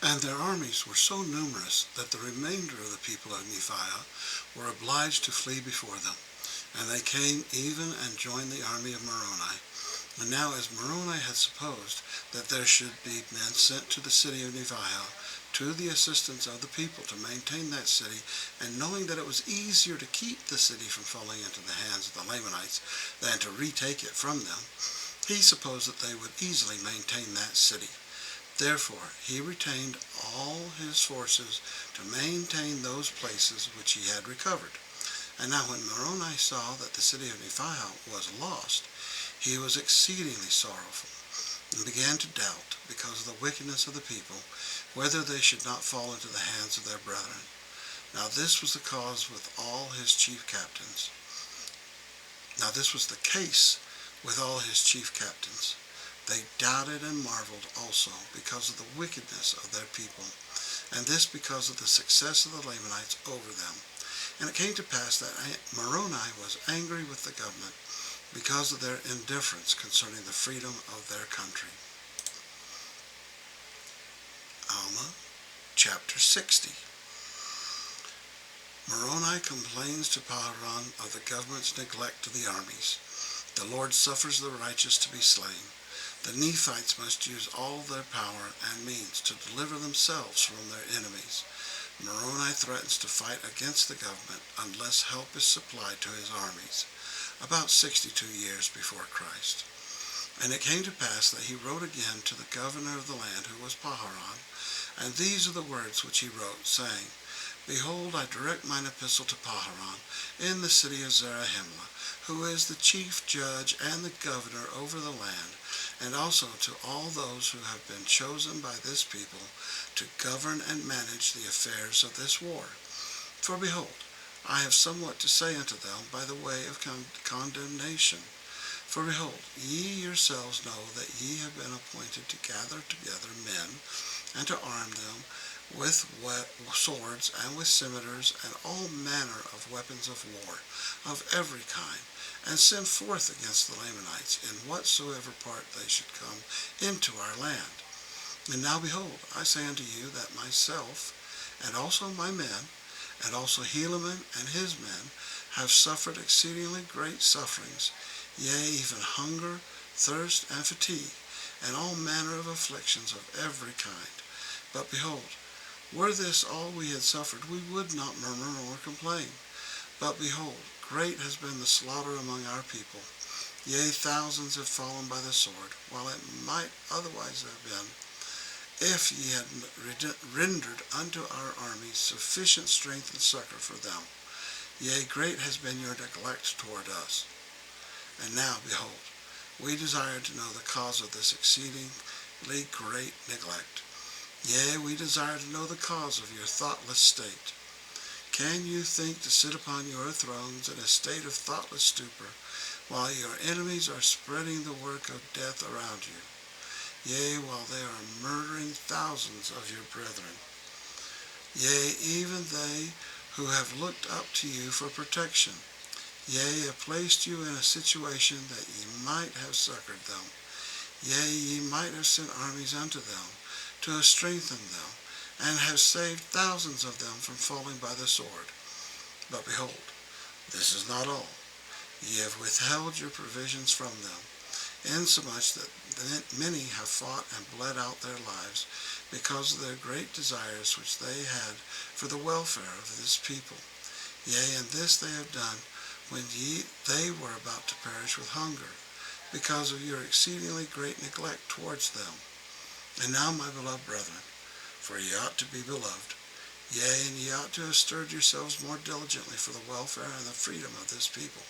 And their armies were so numerous that the remainder of the people of Nephi were obliged to flee before them. And they came even and joined the army of Moroni. And now as Moroni had supposed that there should be men sent to the city of Nephi to the assistance of the people to maintain that city, and knowing that it was easier to keep the city from falling into the hands of the Lamanites than to retake it from them, he supposed that they would easily maintain that city. Therefore he retained all his forces to maintain those places which he had recovered. And now when Moroni saw that the city of Nephi was lost, he was exceedingly sorrowful, and began to doubt, because of the wickedness of the people, whether they should not fall into the hands of their brethren. Now this was the cause with all his chief captains. Now this was the case with all his chief captains. They doubted and marveled also because of the wickedness of their people, and this because of the success of the Lamanites over them. And it came to pass that Moroni was angry with the government because of their indifference concerning the freedom of their country. Alma, chapter 60. Moroni complains to Paharan of the government's neglect of the armies. The Lord suffers the righteous to be slain. The Nephites must use all their power and means to deliver themselves from their enemies. Moroni threatens to fight against the government unless help is supplied to his armies, about 62 years before Christ. And it came to pass that he wrote again to the governor of the land, who was Paharan, and these are the words which he wrote, saying, Behold, I direct mine epistle to Paharan in the city of Zarahemla, who is the chief judge and the governor over the land, and also to all those who have been chosen by this people to govern and manage the affairs of this war. For behold, I have somewhat to say unto them by the way of condemnation. For behold, ye yourselves know that ye have been appointed to gather together men, and to arm them with swords and with scimitars and all manner of weapons of war of every kind, and send forth against the Lamanites in whatsoever part they should come into our land. And now behold, I say unto you that myself, and also my men, and also Helaman and his men, have suffered exceedingly great sufferings, yea, even hunger, thirst, and fatigue, and all manner of afflictions of every kind. But behold, were this all we had suffered, we would not murmur nor complain. But behold, great has been the slaughter among our people. Yea, thousands have fallen by the sword, while it might otherwise have been, if ye had rendered unto our armies sufficient strength and succor for them. Yea, great has been your neglect toward us. And now, behold, we desire to know the cause of this exceedingly great neglect. Yea, we desire to know the cause of your thoughtless state. Can you think to sit upon your thrones in a state of thoughtless stupor, while your enemies are spreading the work of death around you? Yea, while they are murdering thousands of your brethren. Yea, even they who have looked up to you for protection. Yea, have placed you in a situation that ye might have succored them. Yea, ye might have sent armies unto them, to have strengthened them, and have saved thousands of them from falling by the sword. But behold, this is not all. Ye have withheld your provisions from them, insomuch that many have fought and bled out their lives, because of their great desires which they had for the welfare of this people. Yea, and this they have done when they were about to perish with hunger, because of your exceedingly great neglect towards them. And now, my beloved brethren, for ye ought to be beloved, yea, and ye ought to have stirred yourselves more diligently for the welfare and the freedom of this people.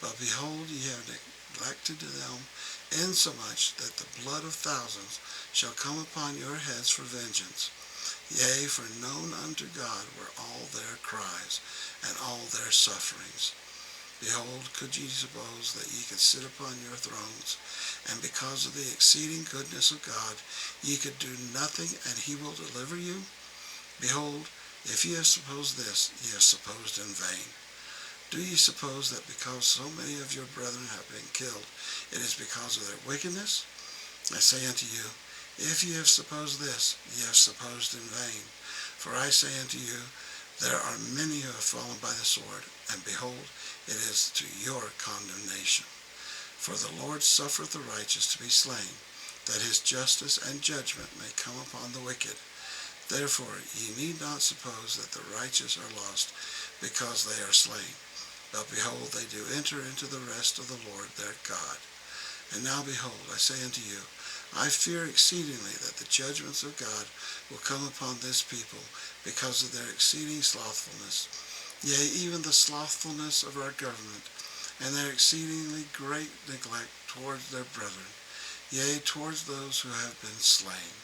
But behold, ye have neglected them, insomuch that the blood of thousands shall come upon your heads for vengeance. Yea, for known unto God were all their cries, and all their sufferings. Behold, could ye suppose that ye could sit upon your thrones, and because of the exceeding goodness of God, ye could do nothing, and he will deliver you? Behold, if ye have supposed this, ye have supposed in vain. Do ye suppose that because so many of your brethren have been killed, it is because of their wickedness? I say unto you, If ye have supposed this, ye have supposed in vain. For I say unto you, there are many who have fallen by the sword, and behold, it is to your condemnation. For the Lord suffereth the righteous to be slain, that his justice and judgment may come upon the wicked. Therefore ye need not suppose that the righteous are lost, because they are slain. But behold, they do enter into the rest of the Lord their God. And now behold, I say unto you, I fear exceedingly that the judgments of God will come upon this people because of their exceeding slothfulness, yea, even the slothfulness of our government, and their exceedingly great neglect towards their brethren, yea, towards those who have been slain.